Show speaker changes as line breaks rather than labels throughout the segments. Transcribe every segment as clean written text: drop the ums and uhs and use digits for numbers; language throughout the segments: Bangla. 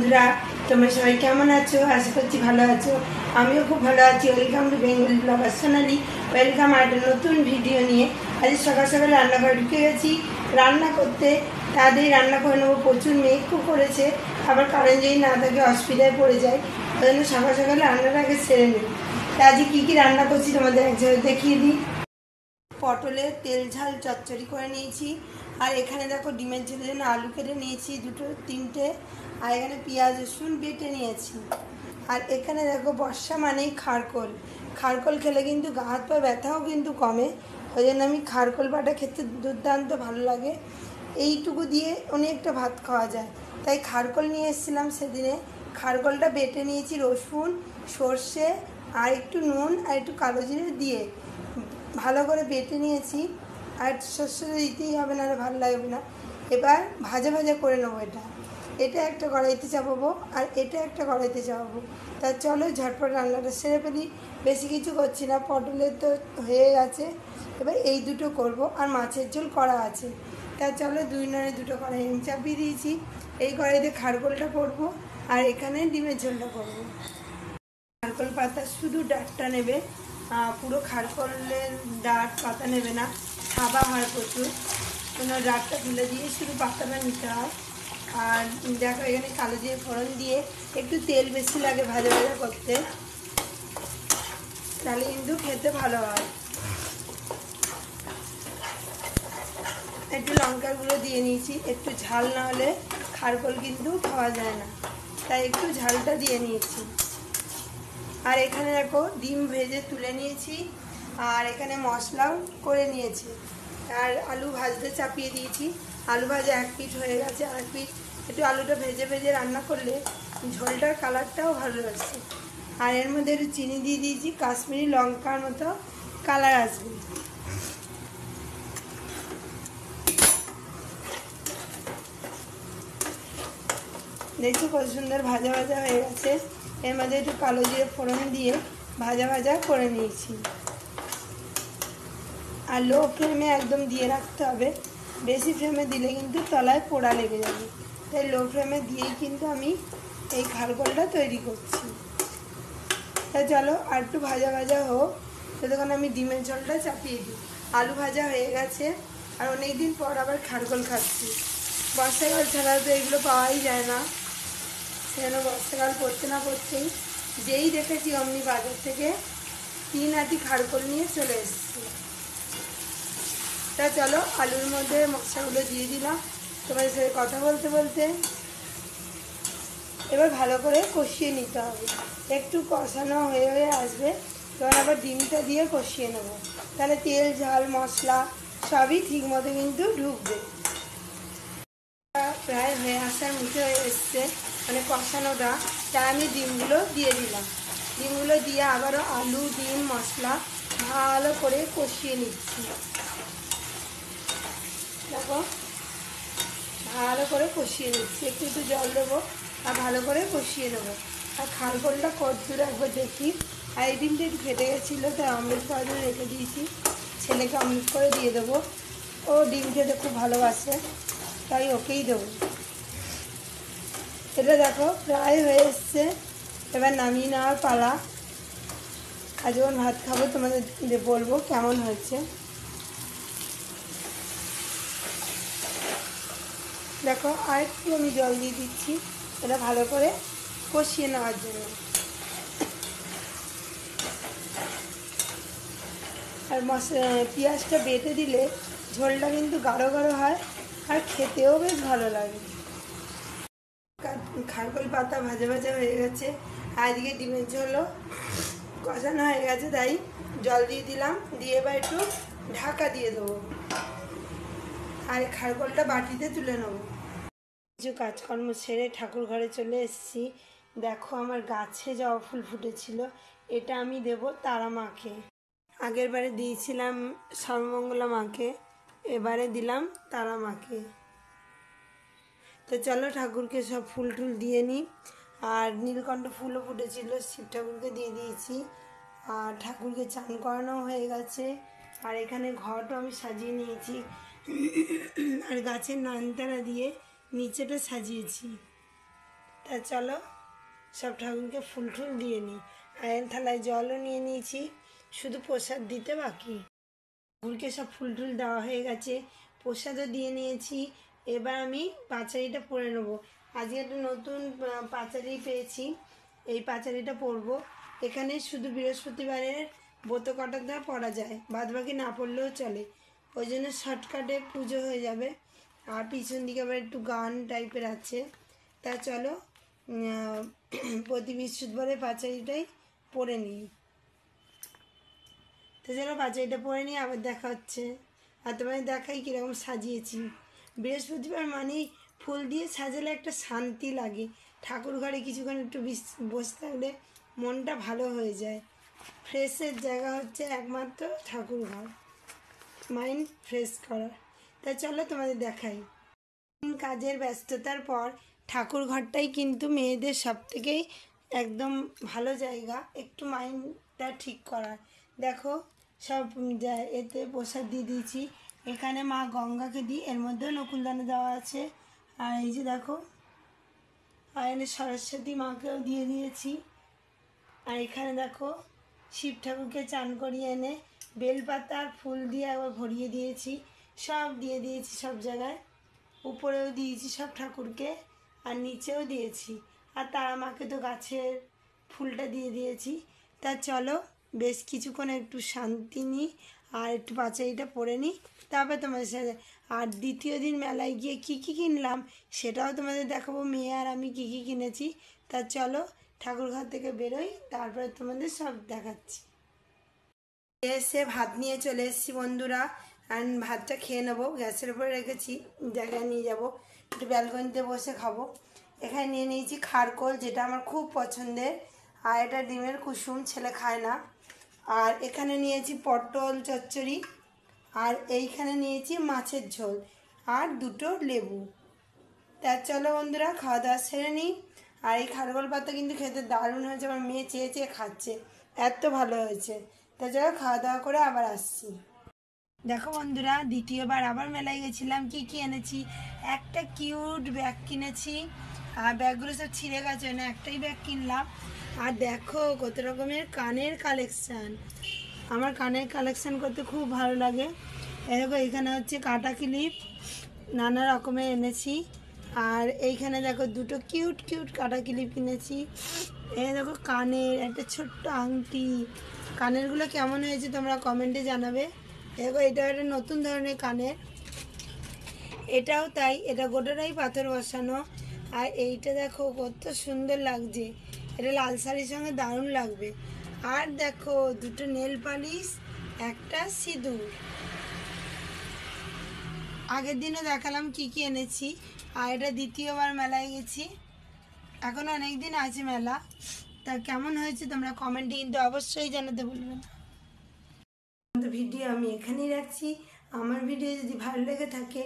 বন্ধুরা, তোমরা সবাই কেমন আছো? আশা করছি ভালো আছো। আমিও খুব ভালো আছি। Welcome to Bengali blogger Sonali. Welcome আর একটা নতুন ভিডিও নিয়ে। আজ সকাল সকালে রান্নাঘরে ঢুকে গেছি রান্না করতে। তাড়াতাড়ি রান্না করে নেবো। প্রচুর মেঘ খুব করেছে, আবার কারেন্ট যদি না থাকে অসুবিধায় পড়ে যায়। ওই জন্য সকাল সকালে রান্নাটা আগে সেরে নেব। তা আজকে কী কী রান্না করছি তোমাদের একসাথে দেখিয়ে দিই। পটলের তেল ঝাল চচ্চড়ি করে নিয়েছি। আর এখানে দেখো ডিমের ঝোলের জন্য আলু কেটে নিয়েছি দুটো তিনটে। আর এখানে পেঁয়াজ রসুন বেটে নিয়েছি। আর এখানে দেখো বর্ষা মানেই খারকোল। খারকোল খেলে কিন্তু গা হাত পা ব্যথাও কিন্তু কমে। ওই জন্য আমি খারকোল বাটা খেতে দুর্দান্ত ভালো লাগে। এইটুকু দিয়ে অনেকটা ভাত খাওয়া যায়, তাই খারকোল নিয়ে এসেছিলাম সেদিনে। খারকোলটা বেটে নিয়েছি রসুন, সর্ষে আর একটু নুন আর একটু কালো জিরে দিয়ে ভালো করে বেটে নিয়েছি। আর সর্ষেটা দিতেই হবে, না ভালো লাগবে না। এবার ভাজা ভাজা করে নেবো। এটা একটা কড়াইতে চাপাবো আর এটা একটা কড়াইতে চাপাবো। তা চলো ঝটপট রান্নাটা সেরে ফেলি। বেশি কিছু করছি না, পটলের তো হয়ে গেছে। এবার এই দুটো করব, আর মাছের ঝোল করা আছে। তা চলো দুই নয় দুটো কড়াই আমি চাপিয়ে দিয়েছি। এই কড়াইতে খারকোলটা করবো আর এখানে ডিমের ঝোলটা করবো। খারকোল পাতা শুধু ডাঁটটা নেবে, পুরো খারকোলের ডাঁট পাতা নেবে না, সাদা হয় প্রচুর। ডাঁটটা তুলে দিয়ে শুধু পাতাটা নিতে হয়। আর দেখো এখানে কালো জিরে ফোড়ন দিয়ে একটু তেল বেশি লাগে ভাজা ভাজা করতে, তাহলে কিন্তু খেতে ভালো হয়। একটু লঙ্কার গুঁড়ো দিয়ে নিয়েছি, একটু ঝাল না হলে খারকোল কিন্তু খাওয়া যায় না, তাই একটু ঝালটা দিয়ে নিয়েছি। আর এখানে দেখো ডিম ভেজে তুলে নিয়েছি, আর এখানে মশলাও করে নিয়েছি। আর আলু ভাজতে চাপিয়ে দিয়েছি। আলু ভাজা এক পিঠ হয়ে গেছে, আর এক পিঠ একটু আলুটা ভেজে ভেজে রান্না করলে ঝোলটার কালারটাও ভালো আসছে। আর এর মধ্যে একটু চিনি দিয়ে দিয়েছি, কাশ্মীরি লঙ্কার মতো কালার আসবে। দেখছি কত সুন্দর ভাজা ভাজা হয়ে গেছে। এর মধ্যে একটু কালো জিরে ফোড়ন দিয়ে ভাজা ভাজা করে নিয়েছি। আর লো ফ্লেমে একদম দিয়ে রাখতে হবে, বেশি ফ্লেমে দিলে কিন্তু তলায় পোড়া লেগে যাবে। তাই লো ফ্লেমে দিয়েই কিন্তু আমি এই খারকোলটা তৈরি করছি। তাই চলো আর একটু ভাজা ভাজা হোক, ততক্ষণ আমি ডিমের ঝোলটা চাপিয়ে দিই। আলু ভাজা হয়ে গেছে, আর অনেক দিন পর আবার খারকোল খাচ্ছি। বর্ষাকাল ছাড়া তো এগুলো পাওয়াই যায় না, সেজন্য বর্ষাকাল পড়তে না পড়তেই যেই দেখেছি অমনি বাজার থেকে 3 আটি খারকোল নিয়ে চলে এসেছি। তা চলো আলুর মধ্যে মশলাগুলো দিয়ে দিলাম তোমাদের সাথে কথা বলতে বলতে। এবার ভালো করে কষিয়ে নিতে হবে। একটু কষানো হয়ে হয়ে আসবে, তখন আবার ডিমটা দিয়ে কষিয়ে নেবো। তাহলে তেল ঝাল মশলা সবই ঠিক মতো কিন্তু ঢুকবে। প্রায় হয়ে আসার মুখে হয়ে এসছে, মানে কষানোটা। তাই আমি ডিমগুলো দিয়ে দিলাম। ডিমগুলো দিয়ে আবারও আলু ডিম মশলা ভালো করে কষিয়ে নিচ্ছি। দেখো ভালো করে কষিয়ে নিচ্ছি, একটু একটু জল দেবো আর ভালো করে কষিয়ে নেবো। আর খারকোলটা কদ্দূর একবার দেখি। আর এই ডিমটা একটু ফেটে গেছিলো, তাই অমলেট করার জন্য রেখে দিয়েছি। ছেলেকে অমলেট করে দিয়ে দেবো, ও ডিম খেতে খুব ভালোবাসে, তাই ওকেই দেবো। এটা দেখো প্রায় হয়ে এসছে, এবার নামিয়ে নেওয়ার পালা। আর যখন ভাত খাবো তোমাদের বলবো কেমন হয়েছে। দেখো আর একটু আমি জল দিয়ে দিচ্ছি, এটা ভালো করে কষিয়ে নেওয়ার জন্য। আর পেঁয়াজটা বেটে দিলে ঝোলটা কিন্তু গাঢ় গাঢ় হয়, আর খেতেও বেশ ভালো লাগে। খারকোল পাতা ভাজা ভাজা হয়ে গেছে, আর এদিকে ডিমের ঝোলও কষানো হয়ে গেছে, তাই জল দিয়ে দিলাম। দিয়ে এবার একটু ঢাকা দিয়ে দেবো, আর খারকোলটা বাটিতে তুলে নেবো। কিছু কাজকর্ম সেরে ঠাকুর ঘরে চলে এসেছি। দেখো আমার গাছে জবা ফুল ফুটেছিল, এটা আমি দেব তারা মাকে। আগের বারে দিয়েছিলাম সর্বমঙ্গলা মাকে, এবারে দিলাম তারা মাকে। তো চলো ঠাকুরকে সব ফুল টুল দিয়ে নিই। আর নীলকণ্ঠ ফুলও ফুটেছিল, শিব ঠাকুরকে দিয়ে দিয়েছি। আর ঠাকুরকে চান করানো হয়ে গেছে। আর এখানে ঘরটাও আমি সাজিয়ে নিয়েছি, আর গাছের নয়নতারা দিয়ে নিচেটা সাজিয়েছি। তা চলো সব ঠাকুরকে ফুল টুল দিয়ে নিই। আয়ন থালায় জলও নিয়ে নিয়েছি, শুধু প্রসাদ দিতে বাকি। ঠাকুরকে সব ফুল টুল দেওয়া হয়ে গেছে, প্রসাদও দিয়ে নিয়েছি। এবার আমি পাঁচারিটা পরে নেবো। আজকে একটা নতুন পাঁচারি পেয়েছি, এই পাঁচারিটা পরবো। এখানে শুধু বৃহস্পতিবারের ব্রত কটাটা পরা যায়, বাদ বাকি না পড়লেও চলে। ওই জন্য শর্টকাটে পুজো হয়ে যাবে। আর পিছন দিকে আবার একটু গান টাইপের আছে। তা চলো প্রতি বৃহস্পতিবারের পাঁচারিটাই পরে নিই। তো চলো পাঁচারিটা পরে নিয়ে আবার দেখা হচ্ছে। আর তোমায় দেখাই কীরকম সাজিয়েছি। বৃহস্পতিবার মানেই ফুল দিয়ে সাজালে একটা শান্তি লাগে। ঠাকুর ঘরে কিছুক্ষণ একটু বসে থাকলে মনটা ভালো হয়ে যায়। ফ্রেশের জায়গা হচ্ছে একমাত্র ঠাকুর ঘর, মাইন্ড ফ্রেশ করার। তা চলো তোমাদের দেখাই। কাজের ব্যস্ততার পর ঠাকুর ঘরটাই কিন্তু মেয়েদের সব থেকেই একদম ভালো জায়গা একটু মাইন্ডটা ঠিক করার। দেখো সব এতে প্রসাদ দিয়ে দিয়েছি। এখানে মা গঙ্গাকে দিই, এর মধ্যেও নকুলদানা দেওয়া আছে। আর এই যে দেখো এখানে সরস্বতী মাকেও দিয়ে দিয়েছি। আর এখানে দেখো শিব ঠাকুরকে চান করিয়ে এনে বেলপাতা আর ফুল দিয়ে একবার ভরিয়ে দিয়েছি। সব দিয়ে দিয়েছি সব জায়গায়, উপরেও দিয়েছি সব ঠাকুরকে, আর নিচেও দিয়েছি। আর তারা মাকে তো গাছের ফুলটা দিয়ে দিয়েছি। তা চলো বেশ কিছুক্ষণ একটু শান্তি নিই আর একটু পাঁচারিটা পরে নিই, তারপর তোমাদের সাথে। আর দ্বিতীয় দিন মেলায় গিয়ে কী কী কিনলাম সেটাও তোমাদের দেখাবো, মেয়ে আর আমি কী কী কিনেছি। তা চলো ঠাকুর ঘর থেকে বেরোই, তারপরে তোমাদের সব দেখাচ্ছি। এসে ভাত নিয়ে চলে এসেছি বন্ধুরা, আর ভাতটা খেয়ে নেবো। গ্যাসের উপরে রেখেছি, জায়গায় নিয়ে যাব, একটু ব্যালকনিতে বসে খাবো। এখানে নিয়ে নিয়েছি খারকোল, যেটা আমার খুব পছন্দের, আর এটা ডিমের কুসুম, ছেলে খায় না। আর এখানে নিয়েছি পটল চচ্চড়ি, আর এইখানে নিয়েছি মাছের ঝোল, আর দুটো লেবু। তা চলো বন্ধুরা খাওয়া দাওয়া সেরে নিই। আর এই খারকোল পাতা কিন্তু খেতে দারুণ হয়েছে, আমার মেয়ে চেয়ে চেয়ে খাচ্ছে, এত ভালো হয়েছে। তা চলো খাওয়া দাওয়া করে আবার আসছি। দেখো বন্ধুরা দ্বিতীয়বার আবার মেলায় গেছিলাম। কি কি এনেছি, একটা কিউট ব্যাগ কিনেছি। আর ব্যাগগুলো সব ছিঁড়ে গেছে না, একটাই ব্যাগ কিনলাম। আর দেখো কত রকমের কানের কালেকশান, আমার কানের কালেকশান করতে খুব ভালো লাগে। দেখো এইখানে হচ্ছে কাটা ক্লিপ নানা রকমের এনেছি। আর এইখানে দেখো দুটো কিউট কিউট কাটা ক্লিপ কিনেছি। এই দেখো কানের একটা ছোট্ট আংটি, কানেরগুলো কেমন হয়েছে তোমরা কমেন্টে জানাবে। দেখো এটা একটা নতুন ধরনের কানের, এটাও তাই, এটা গোটাটাই পাথর বসানো। আর এইটা দেখো কত সুন্দর লাগছে, এটা লাল শাড়ির সঙ্গে দারুণ লাগবে। আর দেখো দুটো নেল পালিশ, একটা সিঁদুর। আগের দিনে দেখালাম কি কি এনেছি। আর এটা দ্বিতীয়বার মেলায় গেছি, এখন অনেক দিন আছে মেলা। তা কেমন হয়েছে তোমরা কমেন্টে কিন্তু অবশ্যই জানাতে ভুলবেন না। ভিডিও আমি এখানেই রাখছি। আমার ভিডিও যদি ভালো লেগে থাকে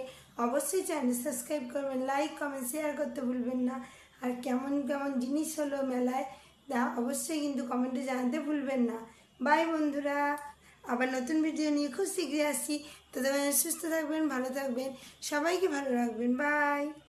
অবশ্যই চ্যানেল সাবস্ক্রাইব করবেন, লাইক কমেন্ট শেয়ার করতে ভুলবেন না। আর কেমন কেমন জিনিস হলো মেলায় তা অবশ্যই কিন্তু কমেন্টে জানাতে ভুলবেন না। বাই বন্ধুরা, আবার নতুন ভিডিও নিয়ে খুব শীঘ্রই আসছি। ততক্ষণ সুস্থ থাকবেন, ভালো থাকবেন, সবাইকে ভালো রাখবেন। বাই।